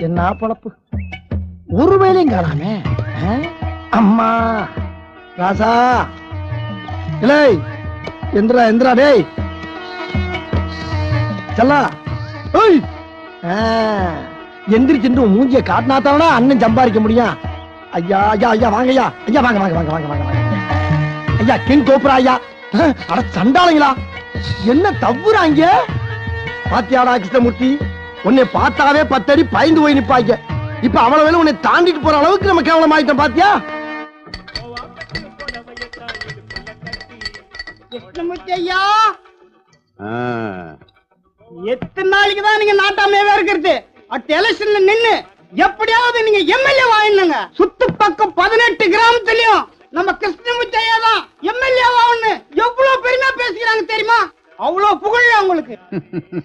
என்ன பொழப்பு, ஒரு வேலையும் காணாமே. அம்மா ராசா, இலை எந்திரா எந்திரா டேய் செல்லா. எந்திரிச்சு மூஞ்சிய காட்டினாத்தானா அண்ணன் சம்பாதிக்க முடியும். ஐயா ஐயா ஐயா வாங்க ஐயா, ஐயா வாங்க வாங்க வாங்க வாங்க வாங்க ஐயா, கிங் கோபுரா ஐயா. அட சண்டாளங்களா, என்ன தவ்வுறாங்க பாத்தியாடா கிருஷ்ணமூர்த்தி, உன்னை பார்த்தாவே 10 அடி பயந்து போய் நிப்பாங்க. இப்ப அவ்வளவு வேலை உன்னை தாண்டிட்டு போற அளவுக்கு நம்ம கேவலம் ஆயிட்டோம் பாத்தியா. கிருஷ்ணமூர்த்தி ஐயா, எத்தனை நாளைக்கு தான் நீங்க நாட்டாமையாவே இருக்கிறது? அடுத்த எலெக்ஷன்ல நின்னு எப்படியாவது நீங்க எம்எல்ஏ வாங்கினுங்க. சுத்து பக்கம் 18 கிராமத்திலயும் நம்ம கிருஷ்ணமூர்த்தி ஐயா தான் எம்எல்ஏ வாங்கன்னு எவ்வளவு பெருமையா பேசிக்கிறாங்க தெரியுமா? அவ்வளவு புகழ் உங்களுக்கு.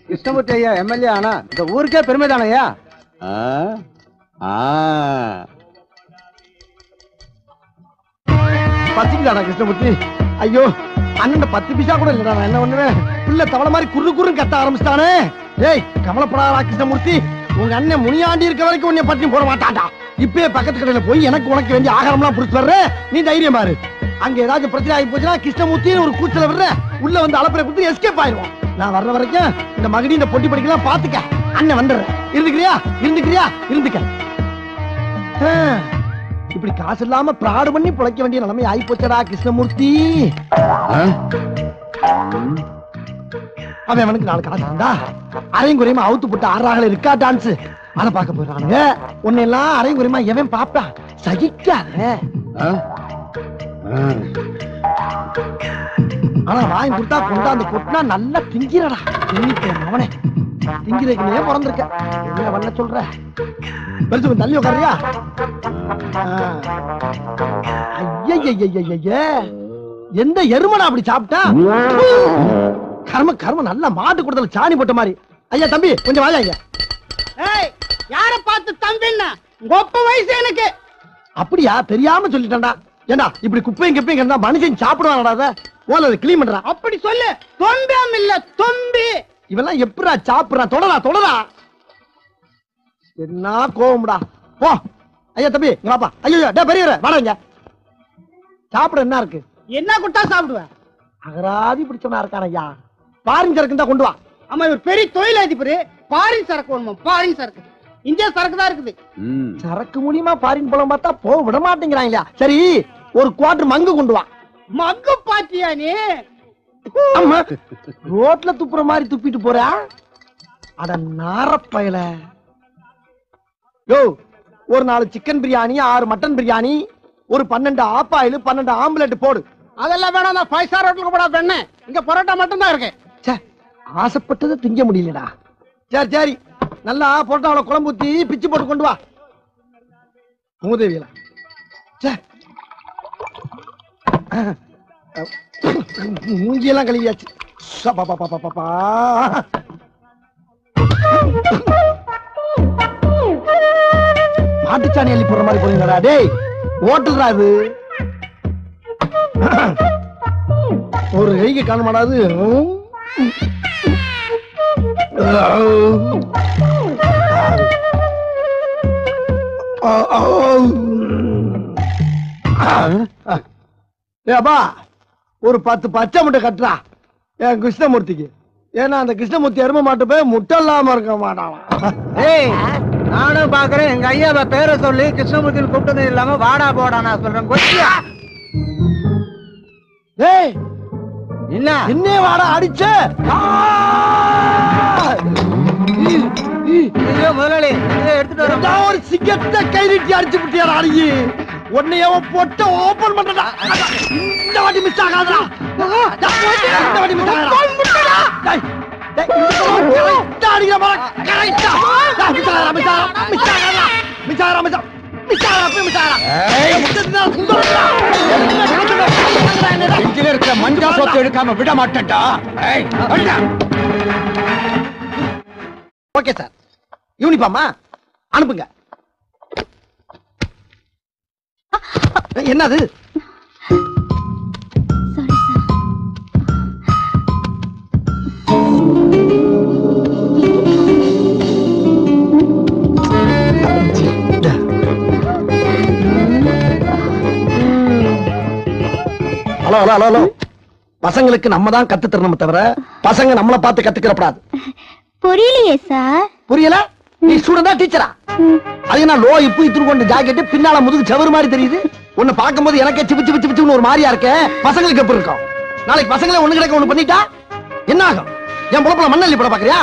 கிருஷ்ணமூர்த்தி ஐயா எம்எல்ஏ ஆனா இந்த ஊருக்கே பெருமை தானையா. பத்திக்கிட்டாடா கிருஷ்ணமூர்த்தி. ஐயோ அண்ணன் 10 பைசா கூட இல்லடா. நான் என்ன பண்ணுவேன், பிள்ளை தவளை மாதிரி குறு குறுன்னு கத்த ஆரம்பிச்சிட்டானே. ஏய் கவலைப்படாதா கிருஷ்ணமூர்த்தி, உங்க அண்ணன் முனியாண்டி இருக்க வரைக்கும் உன்னை பற்றி போட மாட்டான்டா. இப்பயே பக்கத்து கடையில போய் எனக்கு உனக்கு வேண்டிய ஆகாரம்லாம் புடிச்சு வர்ற, நீ தைரியம் பாரு. அங்க ஏதாச்சும் பிரச்சனை ஆகி போச்சுன்னா கிருஷ்ணமூர்த்தி ஒரு கூச்சல விடுற, உள்ள வந்து அலப்பறை கொடுத்து எஸ்கேப் ஆயிடுவோம். நான் வர்ற வரைக்கும் இந்த மகடி இந்த பொட்டி படிக்கலாம் பாத்துக்க. அண்ணன் வந்துடுறேன். இருந்துக்கிறியா இருந்துக்கிறியா இருந்துக்க. இப்படி காசு இல்லாம பிராடு பண்ணி பிழைக்க வேண்டிய நிலைமை ஆகி போச்சடா கிருஷ்ணமூர்த்தி. அவன் அவனுக்கு 4 காசு இருந்தா அரையும் குறையுமா அவுத்து போட்டு ஆறாக இருக்கா டான்ஸ் அதை பார்க்க போயிடுறானுங்க. உன்னை எல்லாம் அரையும் குறையுமா எவன் பாப்பான், சகிக்காத. ஆனா வாங்கி கொடுத்தா கொண்டாந்து கொட்டினா நல்லா திங்கிறடா. அவனே திங்கிறதுக்கு பிறந்திருக்க என்ன பண்ண சொல்ற? பெருசு தள்ளி உட்காரியா? ஐய எந்த எருமனா அப்படி சாப்பிட்டா? கர்ம கர்ம நல்ல மாட்டு கொடுத்தல சாணி போட்ட மாதிரி. ஐயா தம்பி கொஞ்சம் வாங்க ஐயா. யார பார்த்து தம்பின்னா கொப்ப வயசு எனக்கு. அப்படியா தெரியாம சொல்லிட்டேன்டா. ஏண்டா இப்படி குப்பையும் கிப்பையும் கிடந்தா மனுஷன் சாப்பிடுவானடா. ஓல கிளீன் பண்றா. அப்படி சொல்லு. தொம்பியாம் இல்ல தொம்பி. இவெல்லாம் எப்படா சாப்பிடுறான்? தொடரா தொடரா. என்ன கோவம்டா. போ ஐயா தம்பி இங்க வாப்பா. ஐயோ டே பெரியவரே வாடா. சாப்பிட என்ன இருக்கு? என்ன கொடுத்தா சாப்பிடுவேன்? அகராதி பிடிச்சவனா இருக்கான ஐயா. பாரின் சரக்கு தான் கொண்டு வா. ஆமா இவர் பெரிய தொழிலதிபர். பாரின் சரக்கு வேணுமா? பாரின் சரக்கு இந்தியா சரக்கு தான் இருக்குது. சரக்கு மூலியமா பாரின் பழம் பார்த்தா போக விட மாட்டேங்கிறாங்க. சரி ஒரு குவார்டர் மங்கு கொண்டு வா. மங்கு பாத்தியா நீ? ரோட்ல துப்புற மாதிரி துப்பிட்டு போற. அட நாரப்பயல. யோ ஒரு 4 சிக்கன் பிரியாணி, 6 மட்டன் பிரியாணி, ஒரு 12 ஆப்பாயில், 12 ஆம்லெட் போடு. அதெல்லாம் வேணாம். நான் 5 ஸ்டார் ஹோட்டலுக்கு போடா பெண்ணே. இங்க பரோட்டா மட்டும் தான் இருக்கு. ஆசைப்பட்டது திங்க முடியலடா. சரி சரி நல்லா பரோட்டாவோட குழம்பு ஊத்தி பிச்சு போட்டு கொண்டு வா. மூதேவியல மூஞ்சியெல்லாம் கழுவியாச்சு. மாட்டுச்சாணி அள்ளி போடுற மாதிரி போறீங்களா? டேய் ஓட்டுறா இது. ஒரு கைக்கு காண மாட்டாது. ஏப்பா ஒரு 10 பச்சை முட்டை கட்டுறா என் கிருஷ்ணமூர்த்திக்கு. ஏன்னா அந்த கிருஷ்ணமூர்த்தி எரும மாட்டு போய் முட்டை இல்லாம இருக்க மாட்டான். ஏய் நானும் பாக்குறேன். எங்க ஐயாவை பேரை சொல்லி கிருஷ்ணமூர்த்தி கூப்பிட்டது இல்லாம வாடா போடா நான் சொல்றேன். கொச்சியா ஏய் என்ன என்ன வாடா அடிச்ச? முதலாளி எடுத்துட்டு வர ஒரு சிங்கத்தை கை நீட்டி அடிச்சு விட்டியாரா? அடிக்கி உன்னைய போட்டு ஓபன் பண்றா. இந்த வாட்டி மிஸ் ஆகாதடா. இந்த வாட்டி மிஸ் ஆகாதடா. டேய் டேய் இந்த அடிங்க பாரு. கரெக்ட்டா மிஸ் ஆகாதடா. மிஸ் ஆகாதடா. மிஸ் ஆகாதடா. மிஸ் ஆகாதடா. மிஸ் ஆகாதடா. ஏய் முட்டா சுந்தரடா. இன்ஜினியர் இருக்க மஞ்சா சொத்து எடுக்காம விட மாட்டேன்டா. ஏய் அண்ணா. Okay sir. யூனிஃபார்மா அனுப்புங்க. என்னது? ஹலோ பசங்களுக்கு நம்ம தான் கத்து தரணும் தவிர பசங்க நம்மள பார்த்து கத்துக்கிறப்படாது. புரியலையே சார். புரியல? நீ ஸ்டூடெண்டா டீச்சரா? அது என்ன லோ இப்பு இத்துரு கொண்ட ஜாக்கெட் பின்னால முதுகு செவரு மாதிரி தெரியுது. உன்னை பார்க்கும்போது எனக்கே சிப்பு சிப்பு சிப்புன்னு ஒரு மாதிரியா இருக்க. பசங்களுக்கு எப்படி இருக்கும்? நாளைக்கு பசங்களே ஒண்ணு கிடக்க ஒண்ணு பண்ணிட்டா என்ன ஆகும்? என் பொழப்புல மண்ணள்ளி போட பாக்குறியா?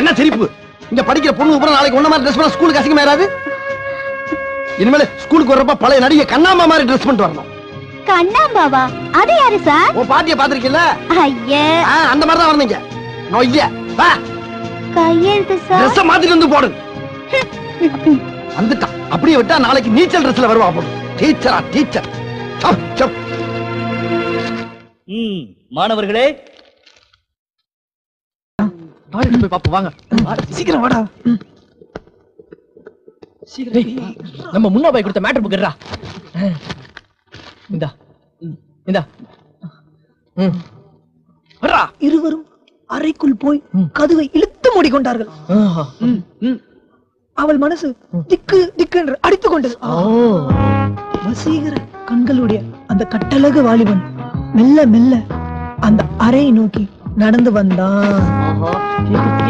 என்ன சிரிப்பு? இங்க படிக்கிற பொண்ணு கூட நாளைக்கு ஒண்ணு மாதிரி ட்ரெஸ் பண்ண ஸ்கூலுக்கு அசிங்கமா ஏறாது. இனிமேல் ஸ்கூலுக்கு வர்றப்ப பழைய நடிகை கண்ணாம்பா மாதிரி ட்ரெஸ் பண்ணிட்டு வரணும். கண்ணாம்பாவா? அது யாரு சார்? உன் பாட்டிய பாத்திருக்கீல்ல? ஐயே, அந்த மாதிரி தான் வரணுங்க. நோ இல்ல வா கையெழுத்து சார். ட்ரெஸ் மாத்திட்டு வந்து போடு. வந்துட்டான். அப்படியே விட்டா நாளைக்கு நீச்சல் ட்ரெஸ்ல வருவா போடு. டீச்சரா டீச்சர். மாணவர்களே போய் பாப்போம் வாங்க. சீக்கிரம் வாடா. நம்ம முன்னா போய் கொடுத்த மேட்டர் புக் இந்தா இந்தா. இருவரும் அறைக்குள் போய் கதவை இழுத்து மூடிக்கொண்டார்கள். அவள் மனசு திக்கு திக்கு என்று அடித்துக் கொண்டது. வசீகர கண்களுடைய அந்த கட்டழகு வாலிபன் மெல்ல மெல்ல அந்த அறையை நோக்கி நடந்து வந்தான்.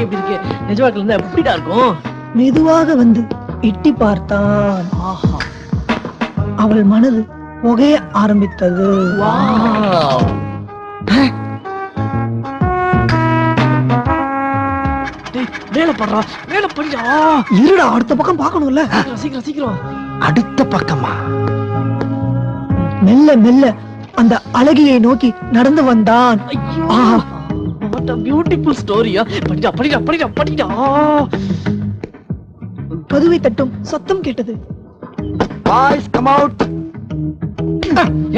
எப்படிடா இருக்கும்? மெதுவாக வந்து எட்டி பார்த்தான். அவள் மனது புகைய ஆரம்பித்தது. வேலை பண்றா, வேலை பண்ணியா? இருடா, அடுத்த பக்கம் பார்க்கணும்ல. சீக்கிரம் சீக்கிரம். அடுத்த பக்கமா? மெல்ல மெல்ல அந்த அழகியை நோக்கி நடந்து வந்தான். What a beautiful story. படிடா படிடா படிடா படிடா. கதவை தட்டும் சத்தம் கேட்டது. Boys come out.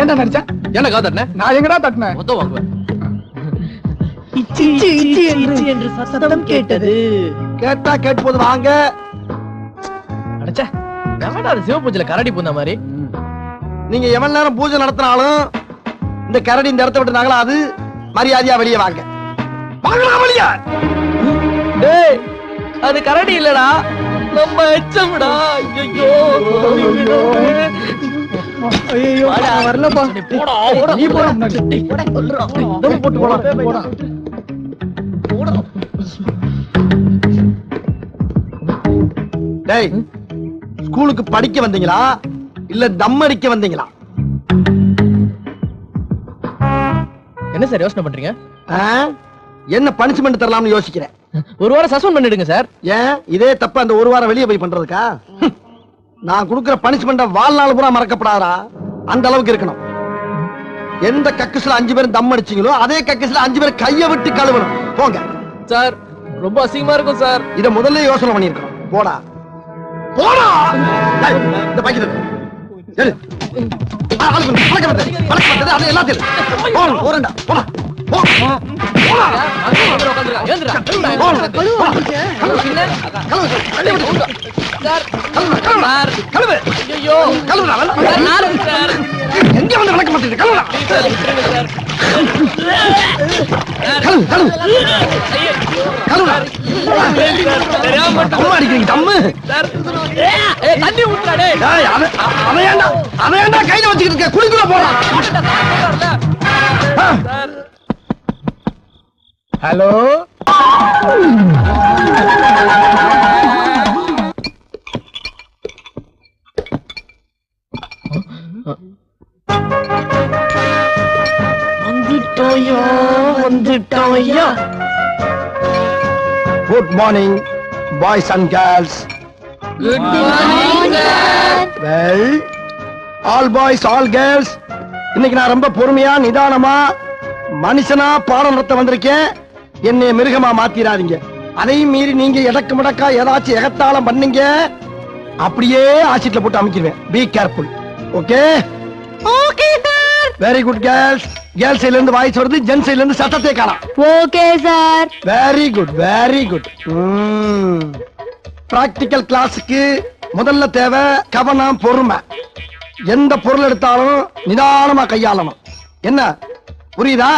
என்ன நடிச்சா? என்ன காதர்னே? நான் எங்கடா தட்டினேன்? மொத்த வாங்குவேன். இச்சி இச்சி என்று சத்தம் கேட்டது. கேட்டா கேட்டு போது வாங்க. அடச்சே, எவன்டா அது சிவபூஜையில கரடி பூந்த மாதிரி? நீங்க எவ்வளவு நேரம் பூஜை நடத்தினாலும் இந்த கரடி இந்த இடத்த விட்டு நகலாது. மரியாதையா வெளியே வாங்க. வாங்கலாம் வெளியே. டேய், அது கரடி இல்லடா, நம்ம எச்சம்டா. ஐயோ ஐயோ, வரலப்பா. போடா நீ போடா. போட்டு போடா. டேய், ஸ்கூலுக்கு படிக்க வந்தீங்களா இல்ல தம் அடிக்க வந்தீங்களா? என்ன சார் யோசனை பண்றீங்க? என்ன பனிஷ்மெண்ட் தரலாம்னு யோசிக்கிறேன். ஒரு வாரம் சஸ்பெண்ட் பண்ணிடுங்க சார். ஏன் இதே தப்ப அந்த ஒரு வாரம் வெளியே போய் பண்றதுக்கா? நான் கொடுக்கிற பனிஷ்மெண்ட வாழ்நாள் பூரா மறக்கப்படாதா? அந்த அளவுக்கு இருக்கணும். எந்த கக்குஸ்ல 5 பேர் தம் அடிச்சீங்களோ அதே கக்குஸ்ல 5 பேர் கைய விட்டு கழுவணும். போங்க சார், ரொம்ப அசிங்கமா இருக்கும் சார். இத முதல்ல யோசனை பண்ணிருக்கணும். போடா போடா. இந்த பாக்கெட் எடு. அது எல்லாத்தையும் போறேன்டா. போடா எங்க வந்து வணக்க மாட்டேங்குது. கையில வச்சுக்கிட்டு இருக்க குளிக்குள்ள போறான். ஹலோ, வந்துட்டோயா. Good morning boys and girls. Good morning sir. Well, all boys all girls, இன்னைக்கு நான் ரொம்ப பொறுமையா நிதானமா மனுஷனா பாடம் நடத்த வந்திருக்கேன். என்னை மிருகமா மாத்திராதீங்க. அதையும் மீறி நீங்க எடக்கு முடக்கா ஏதாச்சும் எகத்தாளம் பண்ணீங்க, அப்படியே ஆசிட்ல போட்டு அமைக்கிடுவேன். Be careful. Okay? Okay sir. Very good girls. Girls சைடுல இருந்து வாய்ஸ் வருது, ஜென்ஸ் சைடுல இருந்து சத்தத்தை காணோம். Okay sir. Very good very good. Practical கிளாஸுக்கு முதல்ல தேவை கவனம், பொறுமை. எந்த பொருள் எடுத்தாலும் நிதானமா கையாளணும். என்ன புரியுதா?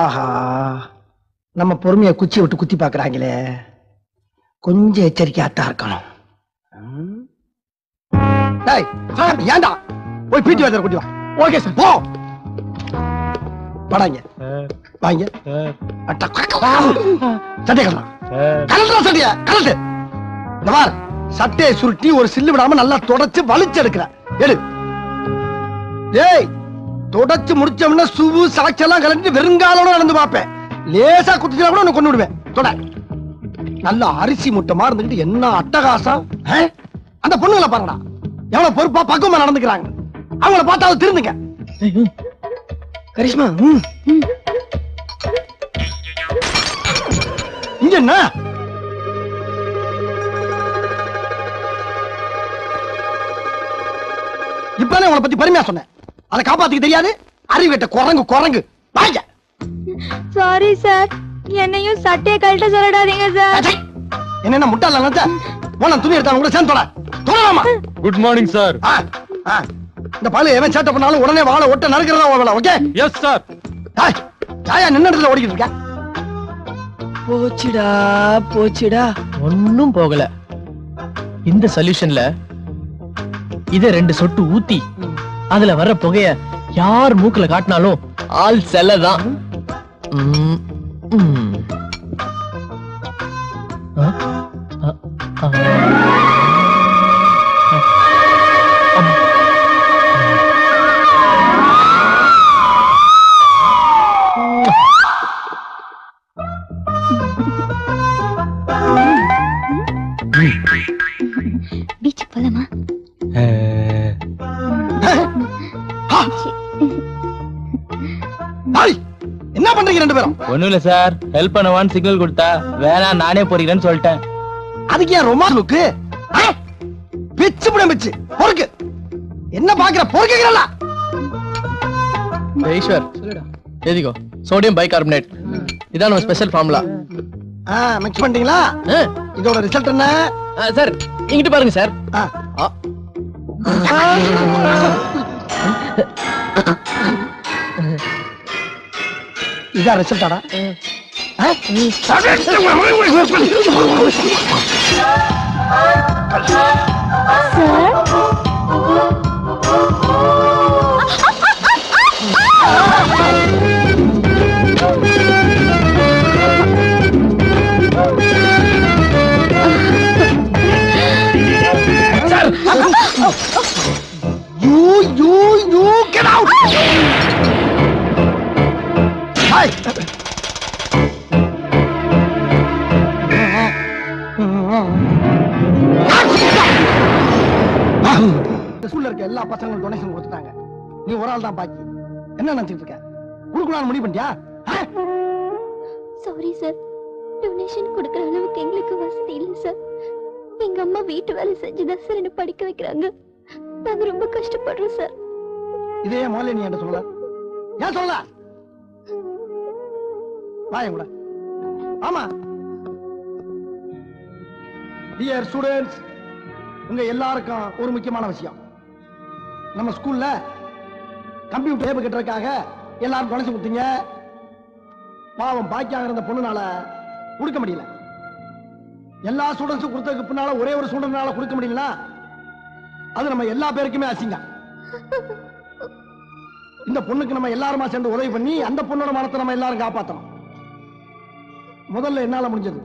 ஆஹா, நம்ம பொறுமைய குச்சி விட்டு குத்தி பாக்குறாங்களே. கொஞ்சம் எச்சரிக்கையாத்தான் இருக்கணும். ஏண்டா போய் பீட்டி வாத்தியார் கூட்டி வா. ஓகே சார் போ. வாடாங்க வாங்க. சட்டை கலலாம் கலண்டா சட்டைய கலட்டு. இந்த வார் சட்டையை சுருட்டி ஒரு சில்லு விடாம நல்லா தொடச்சு வலிச்சு எடுக்கிற எடு. ஏய் தொடச்சு முடிச்சோம்னா சுவு சாட்செல்லாம் கலந்து வெறுங்காலோட நடந்து பார்ப்பேன். லேசா குத்திச்சா கூட கொண்டு விடுவேன். தொட நல்ல அரிசி முட்டை இருந்துகிட்டு என்ன அட்டகாசம். அந்த பொண்ணுங்களை பாருடா எவ்வளவு பொறுப்பா பக்குவமா நடந்துக்கிறாங்க. அவங்கள பார்த்தாவது திருந்துங்க. கரிஷ்மா இங்க என்ன இப்ப உங்களை பத்தி பெருமையா சொன்னேன். அதை காப்பாத்திக்க தெரியாது. அறிவிட்ட குரங்கு குரங்கு வாங்க. சாரி சார், என்னையும் சட்டையை கழட்ட சொல்லடாதீங்க சார். என்ன முட்டாள நினைச்சா போன துணி எடுத்தாங்க கூட சேர்ந்து தொடராமா. Good morning sir. இந்த பாலு எவன் சேட்டை பண்ணாலும் உடனே வாழை ஒட்ட நறுக்கிறதா வேலை. Okay yes sir. சாயா நின்னுல ஓடிக்கிட்டு இருக்க. போச்சுடா போச்சுடா, ஒன்னும் போகல. இந்த சொல்யூஷன்ல இத 2 சொட்டு ஊத்தி அதுல வர்ற புகைய யார் மூக்குல காட்டினாலும் ஆள் செல்லதான். பீச் போலாமா? என்ன பண்றீங்க 2 பேரும்? ஒண்ணும் இல்ல சார், ஹெல்ப் பண்ணுவான்னு சிக்னல் கொடுத்தா வேணா நானே போறீங்கன்னு சொல்லிட்டேன். அதுக்கு ஏன் ரொமான்ஸ் லுக்கு? பிச்சு புடம் பிச்சு பொறுக்கு. என்ன பாக்குற பொறுக்குறல? ஈஸ்வர் எதிகோ சோடியம் பைகார்பனேட், இதான் நம்ம ஸ்பெஷல் ஃபார்முலா. மிக்ஸ் பண்ணிட்டீங்களா? இதோட ரிசல்ட் என்ன சார்? இங்கிட்டு பாருங்க சார். இதான் ரிசல்ட்டாடா? You get out! Hey! ஸ்கூல்ல இருக்க எல்லா பசங்களும் டொனேஷன் கொடுத்துட்டாங்க. நீ ஒரு ஆள் தான் பாக்கி. என்ன நினைச்சிட்டு இருக்க? குடுக்கலாம்னு முடிவு பண்ணியா? சாரி சார், டொனேஷன் கொடுக்கிற அளவுக்கு எங்களுக்கு வசதி இல்ல சார். எங்க அம்மா வீட்டு வேலை செஞ்சுதான் சார் என்ன படிக்க வைக்கிறாங்க. நாங்க ரொம்ப கஷ்டப்படுறோம் சார். இதே முதல்ல நீ என்ன சொல்லல? ஏன் சொல்லல? வாங்க கூட. ஆமா. Dear students, உங்க எல்லாருக்கும் ஒரு முக்கியமான விஷயம். நம்ம ஸ்கூல்ல கம்ப்யூட்டர் டேப் கட்டுறதுக்காக எல்லாரும் டொனேஷன் கொடுத்தீங்க. பாவம் பாக்கியாக இருந்த பொண்ணுனால கொடுக்க முடியல. எல்லா ஸ்டூடெண்ட்ஸும் கொடுத்ததுக்கு பின்னால ஒரே ஒரு ஸ்டூடெண்ட்னால கொடுக்க முடியலனா அது நம்ம எல்லா பேருக்குமே அசிங்கம். இந்த பொண்ணுக்கு நம்ம எல்லாருமா சேர்ந்து உதவி பண்ணி அந்த பொண்ணோட மனத்தை நம்ம எல்லாரும் காப்பாற்றணும். முதல்ல என்னால முடிஞ்சது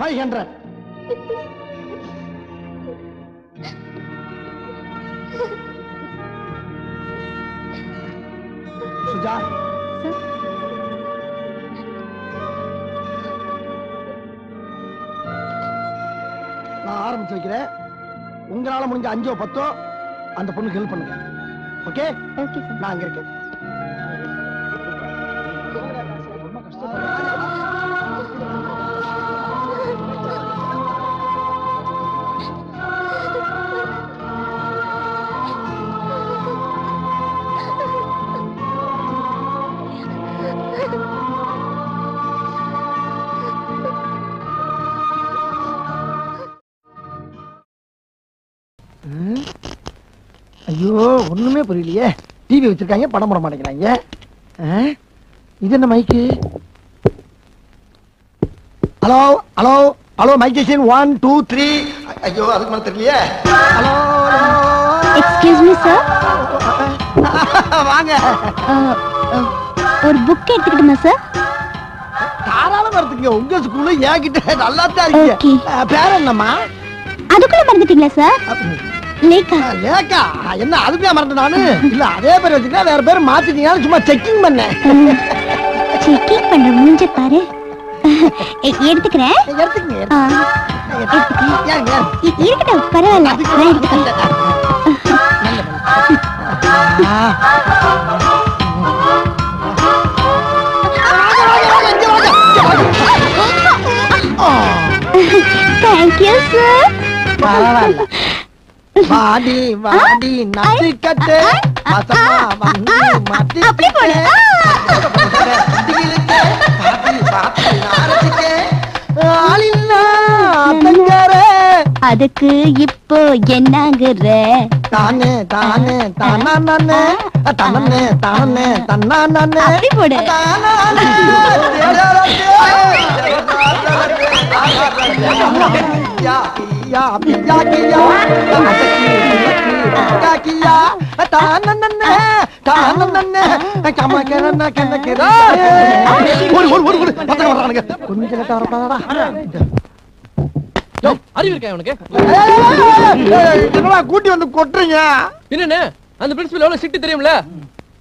500. சுஜா, நான் ஆரம்பிச்சு வைக்கிறேன். உங்களால முடிஞ்ச 5ஓ 10ஓ அந்த பொண்ணுக்கு ஹெல்ப் பண்ணுங்க. ஓகே? Okay sir. நான் அங்க இருக்கேன். ஐயோ ஒண்ணுமே புரியலையே. டிவி வச்சிருக்காங்க, படம் போட மாட்டேங்கிறாங்க. இது என்ன mic? Hello hello hello mic station 1 2 3. ஐயோ அதுக்கு மேல தெரியலையே. ஹலோ எக்ஸ்கியூஸ் மீ சார், வாங்க. ஒரு புக் எடுத்துக்கிட்டுமா சார்? தாராளமா எடுத்துக்கங்க. உங்க ஸ்கூல்ல ஏகிட்ட நல்லா தான் இருக்கீங்க. Okay. பேர் என்னம்மா? அதுக்குள்ள மறந்துட்டீங்களா சார்? லேக்கா. லேக்கா என்ன அதுக்கே மறந்து நானு? இல்ல அதே பேர் வச்சுக்கிட்டா வேற பேர் மாத்திட்டீங்கன்னு சும்மா செக்கிங் பண்ணேன். செக்கிங் பண்ற மூஞ்ச பாரு. எடுத்துக்கிறேன். எடுத்துக்கங்க. இருக்கட்டும் பரவாயில்ல, நான் எடுத்துக்கிறேன். Thank you sir. வாடி வாடி நசிக்கட்டு மசமா வந்து அப்படி போடு. அதுக்கு இப்போ என்னங்குற? தானே தானே தானே தானே தானே தானே அப்படி போடு. அறிவு இருக்கா உனக்கு? கூட்டி வந்து கொட்டுறீங்க. என்னன்னு அந்த பிரின்சிபல் எவ்வளவு சிட்டு தெரியும்ல?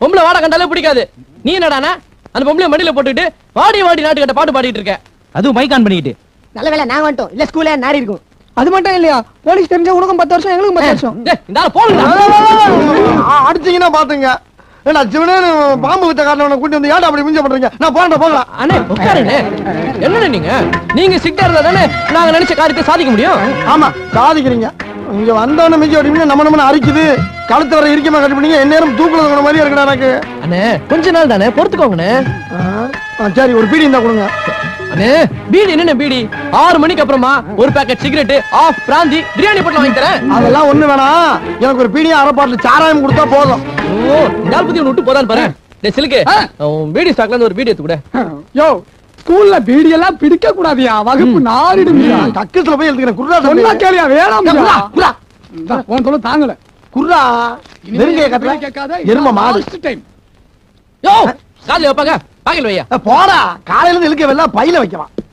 பொம்பளை வாடா கண்டாலே பிடிக்காது. நீ என்னடானா அந்த பொம்பளை மடியில போட்டுட்டு வாடி வாடி நாட்டு கட்ட பாட்டு பாடிட்டு இருக்க. அதுவும் மைக் ஆன் பண்ணிட்டு. நல்ல வேளை நாங்க வந்துட்டோம், இல்ல ஸ்கூல்ல நாரி இருக்கும். அது மட்டும் இல்லையா, போலீஸ் தெரிஞ்சா உனக்கும் 10 வருஷம் எங்களுக்கும் 10 வருஷம். இந்த ஆளு போடுடா. அடிச்சீங்கன்னா பாத்துங்க. ஏன்னா சிவனே பாம்பு வித்த காரணம் கூட்டி வந்து ஏன்டா அப்படி மிஞ்ச பண்றீங்க? நான் போகலாம். அண்ணே உட்காருண்ணே. என்னண்ணே நீங்க சிட்டா இருந்தா தானே நாங்க நினைச்ச காரியத்தை சாதிக்க முடியும். ஆமா சாதிக்கிறீங்க. இங்க வந்தவன மிஞ்ச ஓடிங்க நம்ம அரிக்குது. கழுத்து வர இருக்கமா கட்டி பண்ணீங்க. எந்நேரம் தூக்குல இருக்கிற மாதிரி இருக்கடா எனக்கு. அண்ணே கொஞ்ச நாள் தானே பொறுத்துக்கோங்கண்ணே. சரி ஒரு பீடி இருந்தா கொடுங்க. அண்ணே பீடி என்ன பீடி? 6 மணிக்கு அப்புறமா ஒரு பாக்கெட் சிகரெட், ஆஃப் பிராந்தி, பிரியாணி போட்டு வாங்கி தரேன். அதெல்லாம் ஒண்ணு வேணாம். எனக்கு ஒரு பீடியும் அரை பாட்டில் சாராயம் கொடுத்தா போதும். ஓ இந்த ஆள் பத்தி ஒன்று விட்டு போதான்னு பாரு. டேய் சிலுக்கு பீடி ஸ்டாக்ல இருந்து ஒரு பீடி எடுத்து கூட. யோ ஸ்கூல்ல பீடி எல்லாம் பிடிக்க கூடாதியா, வகுப்பு நாரிடுமியா. கக்கத்துல போய் எழுதுக்கிறேன். குர்ரா சொன்னா கேளியா, வேணாம் உன் சொல்ல தாங்கல. குர்ரா நெருங்கிய கத்துல கேட்காத எரும மாடு. யோ காலையில வைப்பாங்க பாக்கல வையா. போடா காலையில இருந்து இழுக்க வெள்ள பையில வைக்கலாம்.